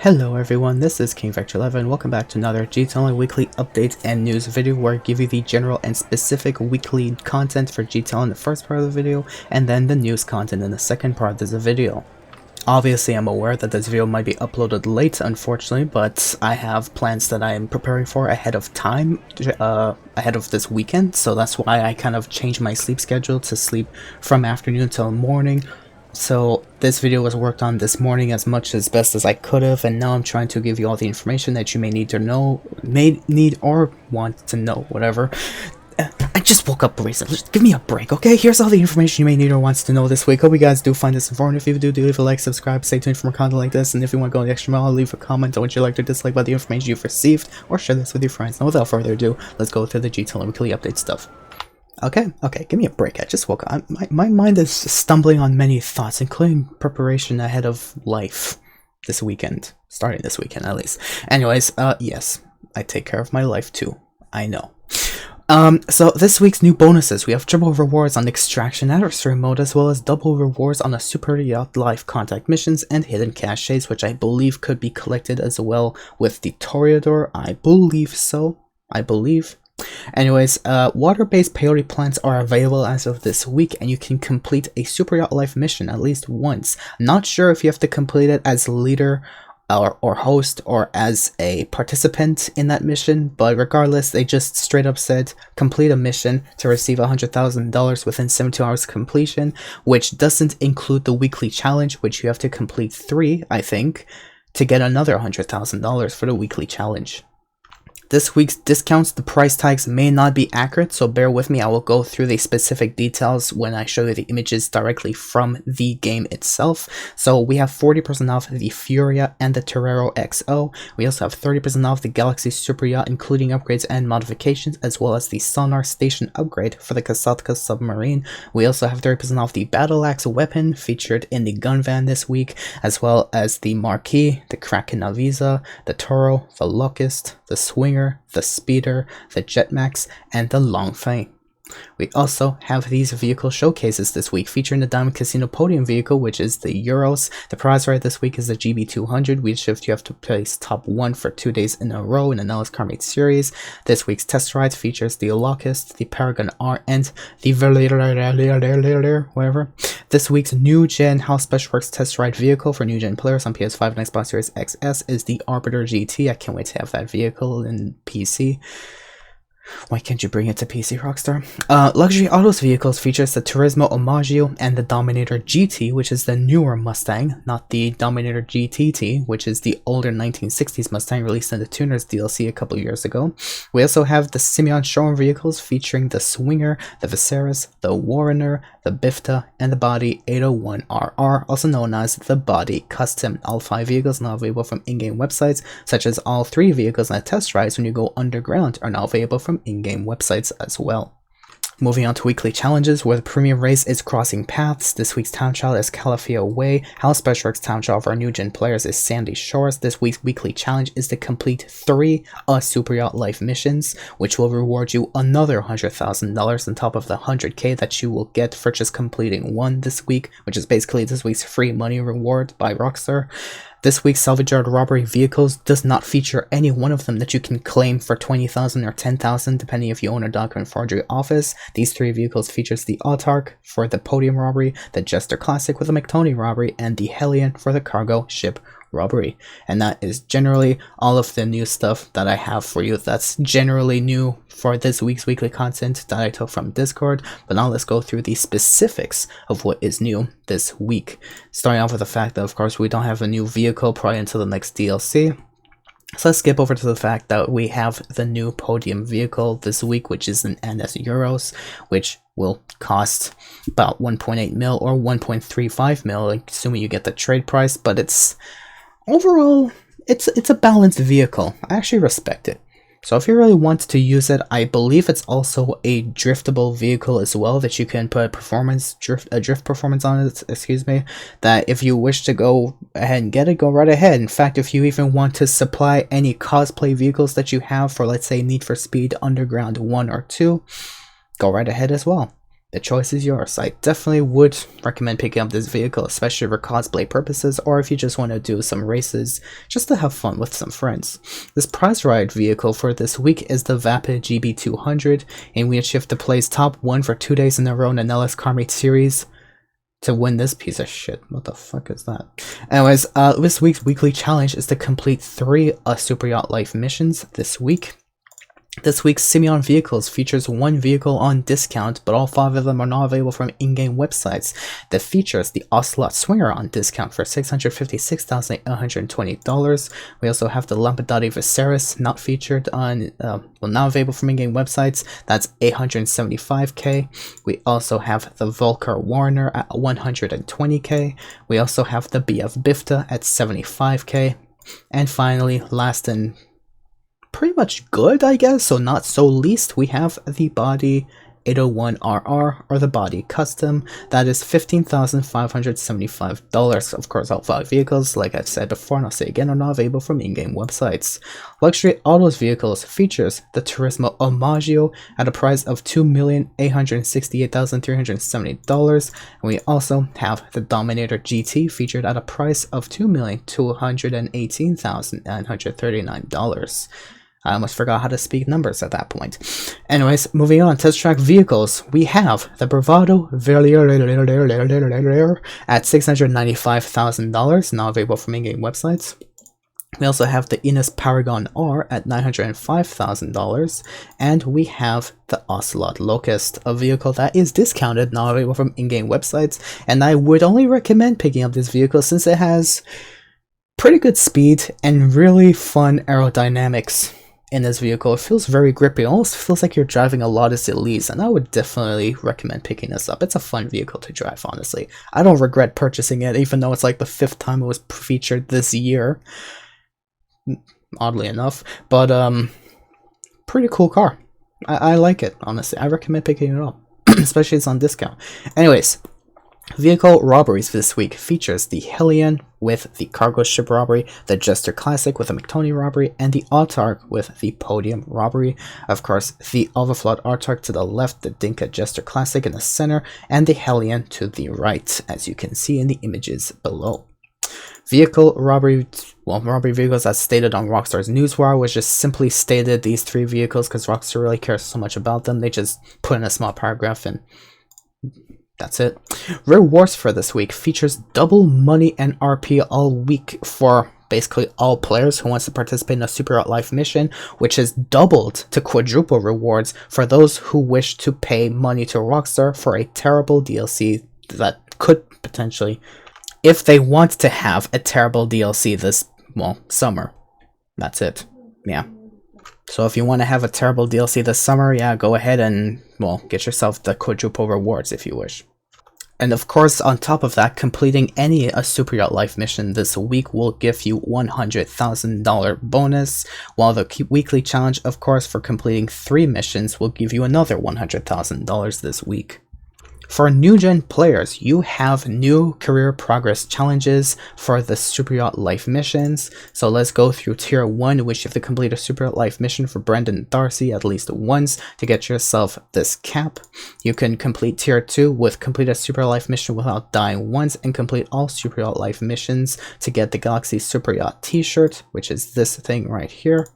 Hello everyone, this is King Vector 11. Welcome back to another GTA weekly update and news video where I give you the general and specific weekly content for GTA in the first part of the video and then the news content in the second part of the video. Obviously, I'm aware that this video might be uploaded late, unfortunately, but I have plans that I am preparing for ahead of time, ahead of this weekend, so that's why I kind of changed my sleep schedule to sleep from afternoon till morning. So this video was worked on this morning as best as I could have, and now I'm trying to give you all the information that you may need to know, or want to know, whatever. I just woke up recently. Just give me a break, okay? Here's all the information you may need or wants to know this week. Hope you guys do find this informative. If you do leave a like, subscribe, stay tuned for more content like this, and if you want to go the extra mile, leave a comment on what you like or dislike about the information you've received, or share this with your friends. Now without further ado, let's go through the GTA weekly update stuff. Okay, give me a break. I just woke up. My mind is stumbling on many thoughts, including preparation ahead of life this weekend. Starting this weekend, at least. Anyways, yes, I take care of my life too. I know. So this week's new bonuses. We have triple rewards on Extraction Adversary mode, as well as double rewards on the Super Yacht Life contact missions and hidden caches, which I believe could be collected as well with the Toreador. I believe so. Anyways, water-based peyote plants are available as of this week, and you can complete a Super Yacht Life mission at least once. Not sure if you have to complete it as leader or host or as a participant in that mission, but regardless, they just straight up said complete a mission to receive $100,000 within 72 hours completion, which doesn't include the weekly challenge, which you have to complete 3, I think, to get another $100,000 for the weekly challenge. This week's discounts, the price tags may not be accurate, so bear with me. I will go through the specific details when I show you the images directly from the game itself. So we have 40% off the Furia and the Torero XO. We also have 30% off the Galaxy Super Yacht, including upgrades and modifications, as well as the Sonar Station upgrade for the Kasatka submarine. We also have 30% off the Battle Axe weapon featured in the gun van this week, as well as the Marquis, the Kraken Avisa, the Toro, the Locust, the Swinger, the Speeder, the Jetmax, and the Longfang. We also have these vehicle showcases this week, featuring the Diamond Casino Podium vehicle, which is the Euros. The prize ride this week is the GB200, which if you have to place top 1 for 2 days in a row in the Nellis Carmate series. This week's test ride features the Locust, the Paragon R, and the whatever. This week's new gen House Specialworks test ride vehicle for new gen players on PS5 and Xbox Series XS is the Arbiter GT. I can't wait to have that vehicle in PC. Why can't you bring it to PC, Rockstar? Luxury Autos vehicles features the Turismo Omaggio and the Dominator GT, which is the newer Mustang, not the Dominator GTT, which is the older 1960s Mustang released in the Tuners DLC a couple years ago. We also have the Simeon showroom vehicles featuring the Swinger, the Viserys, the Warrener, the Bifta, and the Body 801RR, also known as the Body Custom. All 5 vehicles now available from in-game websites, such as all 3 vehicles on the test rides when you go underground are now available from in-game websites as well. Moving on to weekly challenges, where the premium race is Crossing Paths. This week's town challenge is Calafia Way. House Specialworks town challenge for our new gen players is Sandy Shores. This week's weekly challenge is to complete 3 Super Yacht Life missions, which will reward you another $100,000 on top of the $100K that you will get for just completing 1 this week, which is basically this week's free money reward by Rockstar. This week's Salvage Yard Robbery vehicles does not feature any one of them that you can claim for $20,000 or $10,000, depending if you own a document forgery office. These 3 vehicles features the Autark for the Podium Robbery, the Jester Classic with the McTony Robbery, and the Hellion for the Cargo Ship Robbery. And that is generally all of the new stuff that I have for you. That's generally new for this week's weekly content that I took from Discord. But now let's go through the specifics of what is new this week. Starting off with the fact that, of course, we don't have a new vehicle prior until the next DLC. So let's skip over to the fact that we have the new podium vehicle this week, which is an NS Euros, which will cost about 1.8 mil or 1.35 mil, assuming you get the trade price. But it's overall, it's a balanced vehicle. I actually respect it. So if you really want to use it, I believe it's also a driftable vehicle as well, that you can put a drift performance on it, excuse me, that if you wish to go ahead and get it, go right ahead. In fact, if you even want to supply any cosplay vehicles that you have for, let's say, Need for Speed Underground 1 or 2, go right ahead as well. the choice is yours. I definitely would recommend picking up this vehicle, especially for cosplay purposes, or if you just want to do some races just to have fun with some friends. This prize ride vehicle for this week is the Vapid GB200, in which you have to place top 1 for 2 days in a row in the LS Car Series to win this piece of shit. What the fuck is that? Anyways, this week's weekly challenge is to complete 3 Super Yacht Life missions this week. This week's Simeon Vehicles features 1 vehicle on discount, but all 5 of them are not available from in-game websites. That features the Ocelot Swinger on discount for $656,820. We also have the Lampadati Viserys not featured on, not available from in-game websites. That's $875K. We also have the Volker Warner at $120K. We also have the BF Bifta at $75K. And finally, last and pretty much good, I guess, so not so least, we have the Body 801RR, or the Body Custom. That is $15,575. Of course, all 5 vehicles, like I've said before and I'll say again, are not available from in-game websites. Luxury Autos Vehicles features the Turismo Omaggio at a price of $2,868,370. And we also have the Dominator GT featured at a price of $2,218,939. I almost forgot how to speak numbers at that point. Anyways, moving on, test track vehicles. We have the Bravado Verlier at $695,000, not available from in-game websites. We also have the Innis Paragon R at $905,000, and we have the Ocelot Locust, a vehicle that is discounted, not available from in-game websites, and I would only recommend picking up this vehicle since it has pretty good speed and really fun aerodynamics. In this vehicle, it feels very grippy. It almost feels like you're driving a Lotus Elise, and I would definitely recommend picking this up. It's a fun vehicle to drive, honestly. I don't regret purchasing it, even though it's like the 5th time it was featured this year, oddly enough. But pretty cool car. I like it, honestly. I recommend picking it up, especially it's on discount. Anyways, vehicle robberies this week features the Hellion with the Cargo Ship robbery, the Jester Classic with the McTony robbery, and the Autark with the Podium robbery. Of course, the Overflowed Autark to the left, the Dinka Jester Classic in the center, and the Hellion to the right, as you can see in the images below. Vehicle robbery, robbery vehicles as stated on Rockstar's Newswire was just simply stated these 3 vehicles because Rockstar really cares so much about them. They just put in a small paragraph and that's it. Rewards for this week features double money and RP all week for basically all players who wants to participate in a Super Yacht Life mission, which is doubled to quadruple rewards for those who wish to pay money to Rockstar for a terrible DLC that could potentially, if they want to have a terrible DLC this, well, summer. That's it. Yeah. So if you want to have a terrible DLC this summer, yeah, go ahead and, well, get yourself the quadruple rewards if you wish. And of course, on top of that, completing any Super Yacht Life mission this week will give you $100,000 bonus, while the weekly challenge, of course, for completing 3 missions will give you another $100,000 this week. For new-gen players, you have new career progress challenges for the Super Yacht Life missions. So let's go through Tier 1, which you have to complete a Super Yacht Life mission for Brendan Darcy at least once to get yourself this cap. You can complete Tier 2 with complete a Super Yacht Life mission without dying once, and complete all Super Yacht Life missions to get the Galaxy Super Yacht t-shirt, which is this thing right here.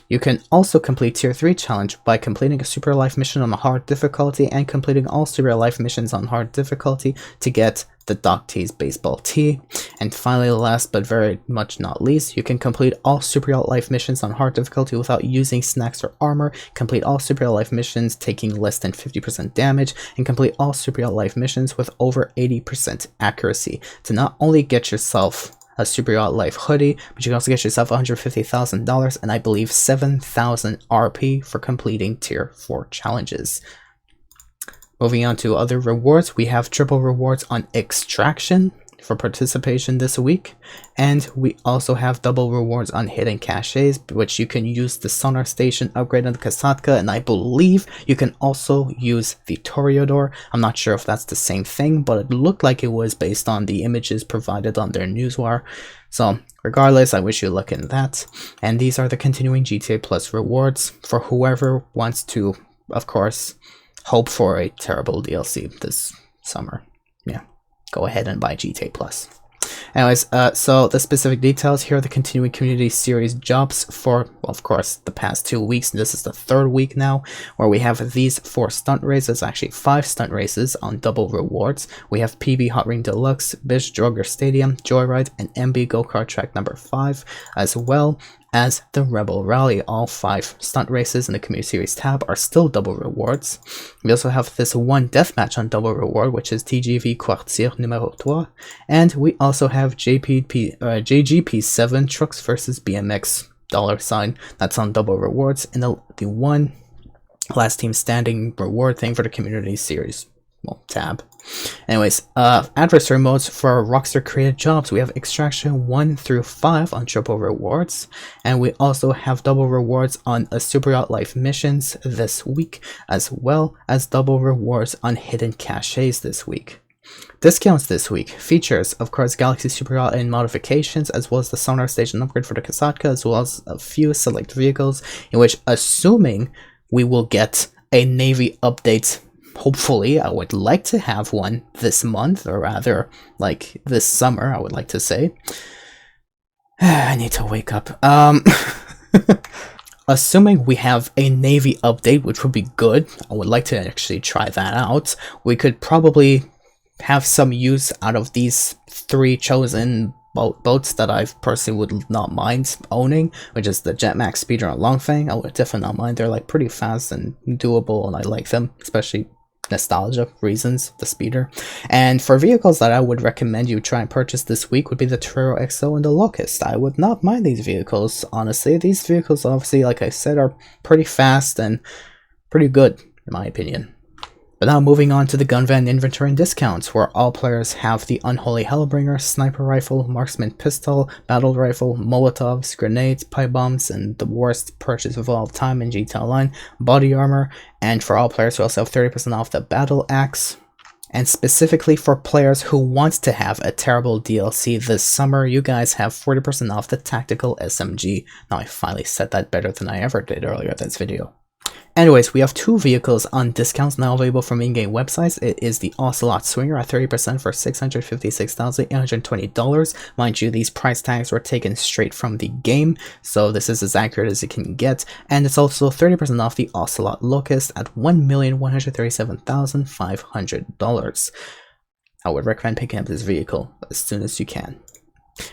You can also complete Tier 3 challenge by completing a Super Life mission on a hard difficulty and completing all Super Life missions on hard difficulty to get the Doc T's baseball tee. And finally, last but very much not least, you can complete all Super Life missions on hard difficulty without using snacks or armor, complete all Super Life missions taking less than 50% damage, and complete all Super Life missions with over 80% accuracy to not only get yourself a Super Yacht Life hoodie, but you can also get yourself $150,000 and I believe 7,000 RP for completing Tier 4 challenges. Moving on to other rewards, we have triple rewards on Extraction for participation this week, and we also have double rewards on Hidden Caches, which you can use the Sonar Station upgrade on the Kasatka, and I believe you can also use the Toreador. I'm not sure if that's the same thing, but it looked like it was based on the images provided on their newswire. So regardless, I wish you luck in that. And these are the continuing GTA Plus rewards for whoever wants to, of course, hope for a terrible DLC this summer. Yeah, go ahead and buy GTA Plus. Anyways, so the specific details here are the continuing community series jobs for, well, of course, the past 2 weeks. This is the 3rd week now, where we have these 4 stunt races, actually 5 stunt races on double rewards. We have PB Hot Ring Deluxe, Bish Droger Stadium, Joyride, and MB Go-Kart Track number 5, as well as the Rebel Rally. All 5 stunt races in the community series tab are still double rewards. We also have this one deathmatch on double reward, which is TGV Quartier numero 3, and we also have JGP7 Trucks versus BMX $, that's on double rewards, and the one last team standing reward thing for the community series, well, tab. Anyways, adversary modes for Rockstar created jobs. We have extraction 1 through 5 on triple rewards, and we also have double rewards on a Super Yacht Life missions this week, as well as double rewards on hidden caches this week. Discounts this week features, of course, Galaxy Super Yacht and modifications, as well as the sonar station upgrade for the Kasatka, as well as a few select vehicles, in which, assuming we will get a Navy update. Hopefully, I would like to have one this month, or rather, like, this summer, I would like to say. I need to wake up. Assuming we have a Navy update, which would be good, I would like to actually try that out. We could probably have some use out of these 3 chosen boats that I personally would not mind owning, which is the Jetmax, Speeder, and Longfang. I would definitely not mind. They're like pretty fast and doable, and I like them, especially nostalgia reasons, the Speeder. And for vehicles that I would recommend you try and purchase this week would be the Torero XO and the Locust. I would not mind these vehicles, honestly. These vehicles, obviously, like I said, are pretty fast and pretty good, in my opinion. But now moving on to the gun van inventory and discounts, where all players have the Unholy Hellbringer, Sniper Rifle, Marksman Pistol, Battle Rifle, Molotovs, Grenades, Pipe Bombs, and the worst purchase of all time in GTA Online, Body Armor, and for all players who also have 30% off the Battle Axe. And specifically for players who want to have a terrible DLC this summer, you guys have 40% off the Tactical SMG. Now I finally said that better than I ever did earlier in this video. Anyways, we have 2 vehicles on discounts now available from in-game websites. It is the Ocelot Swinger at 30% for $656,820. Mind you, these price tags were taken straight from the game, so this is as accurate as it can get. And it's also 30% off the Ocelot Locust at $1,137,500. I would recommend picking up this vehicle as soon as you can.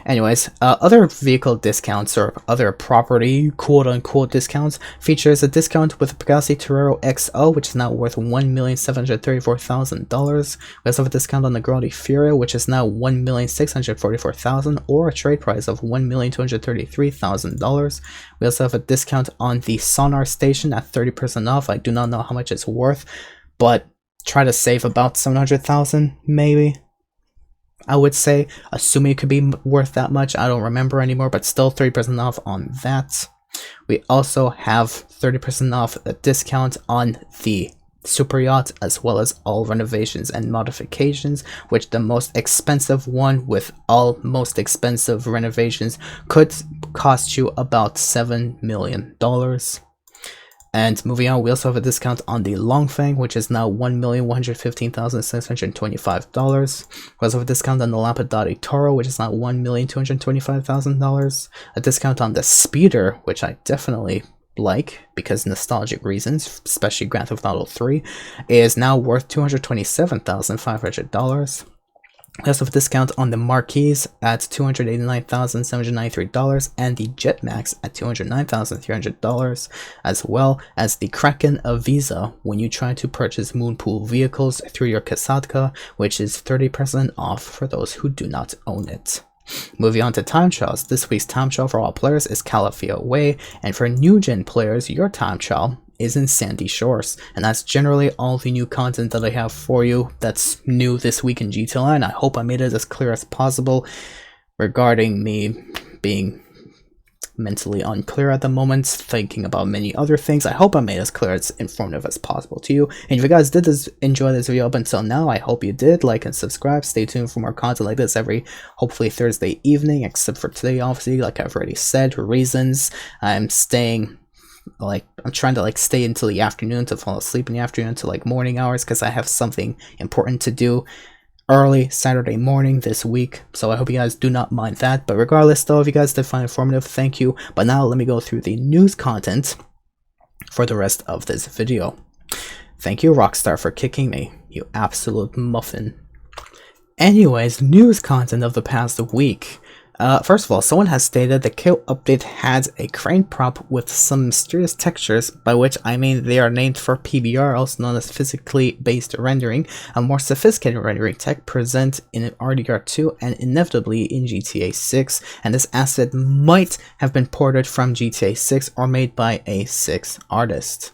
Anyways, other vehicle discounts or other property quote-unquote discounts features a discount with the Galaxy Torero XO, which is now worth $1,734,000. We also have a discount on the Grody Furia, which is now $1,644,000, or a trade price of $1,233,000. We also have a discount on the Sonar Station at 30% off. I do not know how much it's worth, but try to save about $700,000 maybe. I would say, assuming it could be worth that much. I don't remember anymore, but still 30% off on that. We also have 30% off a discount on the Super Yacht, as well as all renovations and modifications, which the most expensive one with all most expensive renovations could cost you about $7 million. And moving on, we also have a discount on the Longfang, which is now $1,115,625. We also have a discount on the Lampadati Toro, which is now $1,225,000. A discount on the Speeder, which I definitely like because nostalgic reasons, especially Grand Theft Auto 3, is now worth $227,500. We also have a discount on the Marquise at $289,793 and the Jetmax at $209,300, as well as the Kraken Avisa when you try to purchase Moonpool vehicles through your Kasatka, which is 30% off for those who do not own it. Moving on to time trials, this week's time trial for all players is Calafia Way, and for new gen players, your time trial is in Sandy Shores, and that's generally all the new content that I have for you that's new this week in GTA Online. I hope I made it as clear as possible regarding me being mentally unclear at the moment, thinking about many other things. I hope I made it as clear as informative as possible to you. And if you guys did enjoy this video up until now, I hope you did. Like and subscribe. Stay tuned for more content like this every hopefully Thursday evening, except for today, obviously, like I've already said, reasons. I'm staying like I'm trying to like stay until the afternoon to fall asleep in the afternoon to like morning hours because I have something important to do early Saturday morning this week, so I hope you guys do not mind that. But regardless though, if you guys did find it informative, thank you. But now let me go through the news content for the rest of this video. Thank you, Rockstar, for kicking me, you absolute muffin. Anyways, news content of the past week. First of all, someone has stated the KO update had a crane prop with some mysterious textures, by which I mean they are named for PBR, also known as physically based rendering, a more sophisticated rendering tech present in RDR2 and inevitably in GTA 6, and this asset might have been ported from GTA 6 or made by a 6 artist.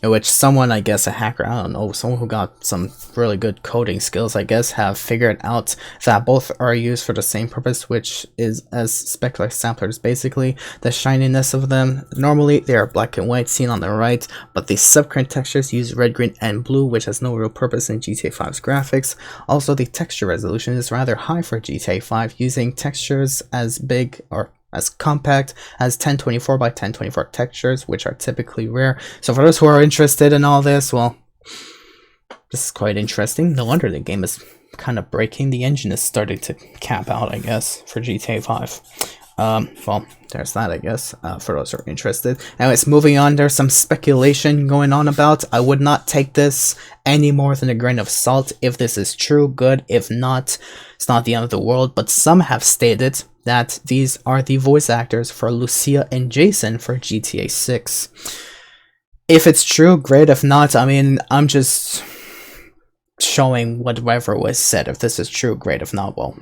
In which someone, I guess a hacker, I don't know, someone who got some really good coding skills, I guess, have figured out that both are used for the same purpose, which is as specular samplers. Basically, the shininess of them, normally they are black and white, seen on the right, but the subcurrent textures use red, green, and blue, which has no real purpose in GTA 5's graphics. Also, the texture resolution is rather high for GTA 5, using textures as big or as compact as 1024 by 1024 textures, which are typically rare. So for those who are interested in all this, well, this is quite interesting. No wonder the game is kind of breaking. The engine is starting to cap out, I guess, for GTA 5. Well, there's that, I guess, for those who are interested. Anyways, moving on, there's some speculation going on about. I would not take this any more than a grain of salt. If this is true, good. If not, it's not the end of the world. But some have stated that these are the voice actors for Lucia and Jason for GTA 6. If it's true, great. If not, I mean, I'm just showing whatever was said. If this is true, great. If not, well,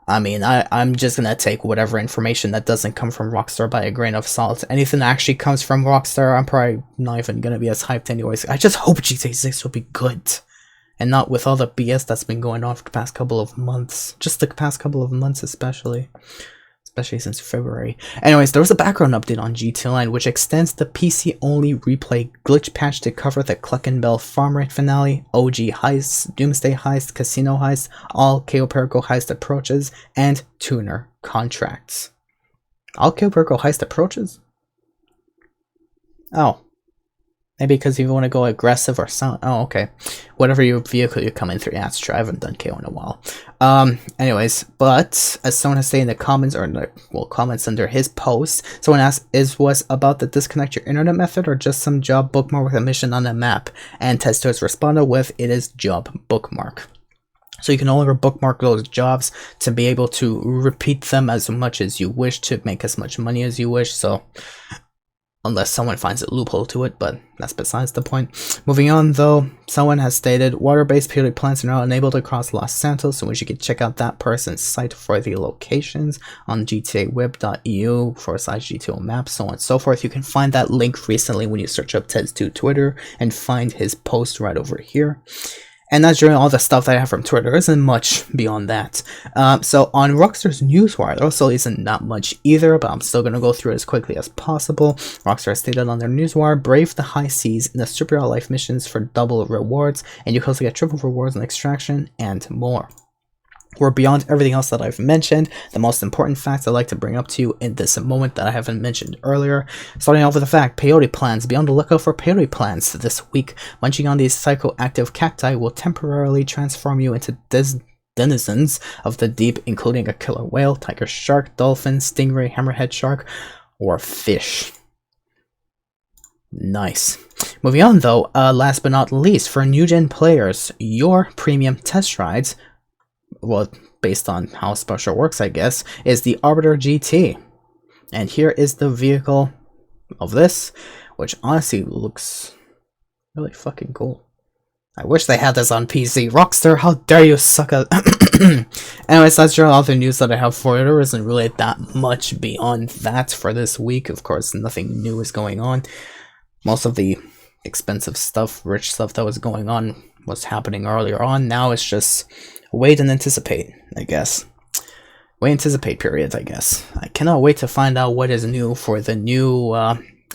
I mean, I'm just gonna take whatever information that doesn't come from Rockstar by a grain of salt. Anything that actually comes from Rockstar, I'm probably not even gonna be as hyped anyways. I just hope GTA 6 will be good, and not with all the BS that's been going on for the past couple of months. Just the past couple of months especially since February. Anyways, there was a background update on GTA Online which extends the PC-only replay glitch patch to cover the Cluckenbell Farm Raid finale, OG Heist, Doomsday Heist, Casino Heist, all KO Perico Heist approaches, and tuner contracts. All KO Perico Heist approaches? Oh. Maybe because you want to go aggressive or something. Oh, okay. Whatever your vehicle you're coming through. Yeah, that's true. I haven't done KO in a while. Anyways, but as someone has stated in the comments, or in the, well, comments under his post, someone asked, was about the disconnect your internet method or just some job bookmark with a mission on a map? And Testo has responded with, it is job bookmark. So you can no longer bookmark those jobs to be able to repeat them as much as you wish to make as much money as you wish. So unless someone finds a loophole to it, but that's besides the point. Moving on though, someone has stated water-based peyote plants are now enabled across Los Santos, so you can check out that person's site for the locations on gtaweb.eu/GTO maps, so on and so forth. You can find that link recently when you search up Tez2 Twitter and find his post right over here. And that's really all the stuff that I have from Twitter. There isn't much beyond that. So on Rockstar's Newswire, there also isn't that much either, but I'm still going to go through it as quickly as possible. Rockstar stated on their Newswire, brave the high seas in the super real life missions for double rewards, and you can also get triple rewards on extraction and more. We're beyond everything else that I've mentioned. The most important facts I'd like to bring up to you in this moment that I haven't mentioned earlier. Starting off with the fact, peyote plants. Be on the lookout for peyote plants this week. Munching on these psychoactive cacti will temporarily transform you into denizens of the deep, including a killer whale, tiger shark, dolphin, stingray, hammerhead shark, or fish. Nice. Moving on though, last but not least, for new-gen players, your premium test rides, well, based on how Special works, I guess, is the Arbiter GT. And here is the vehicle of this, which honestly looks really fucking cool. I wish they had this on PC. Rockstar, how dare you suck a... Anyways, that's all the news that I have for you. There isn't really that much beyond that for this week. Of course, nothing new is going on. Most of the expensive stuff, rich stuff that was going on was happening earlier on. Now it's just wait and anticipate, I guess. Wait and anticipate period, I guess. I cannot wait to find out what is new for the new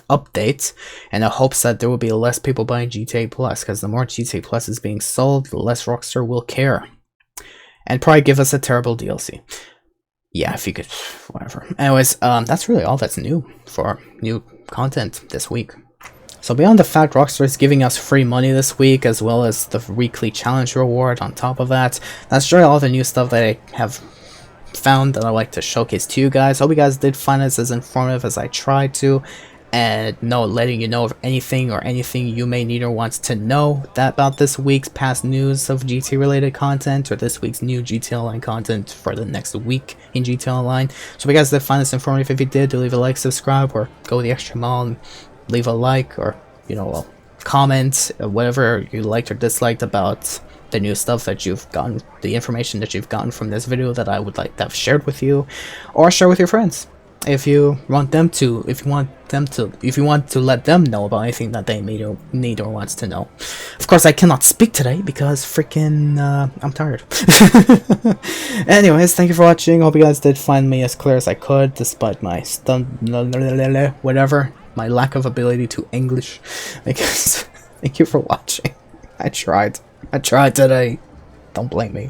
update, and I hopes that there will be less people buying GTA Plus, because the more GTA Plus is being sold, the less Rockstar will care. And probably give us a terrible DLC. Yeah, if you could, whatever. Anyways, that's really all that's new for content this week. So beyond the fact Rockstar is giving us free money this week, as well as the weekly challenge reward on top of that, that's really all the new stuff that I have found that I'd like to showcase to you guys. Hope you guys did find this as informative as I tried to, and letting you know of anything you may need or want to know about this week's past news of GT related content, or this week's new GT Online content for the next week in GT Online. So if you guys did find this informative, if you did, do leave a like, subscribe, or go the extra mile and leave a like, or a comment, whatever you liked or disliked about the new stuff that you've gotten, the information that you've gotten from this video that I would like to have shared with you, or share with your friends if you want to let them know about anything that they may need or wants to know. Of course, I cannot speak today because freaking I'm tired. Anyways, thank you for watching. Hope you guys did find me as clear as I could, despite my my lack of ability to English. Thank you for watching. I tried today. Don't blame me.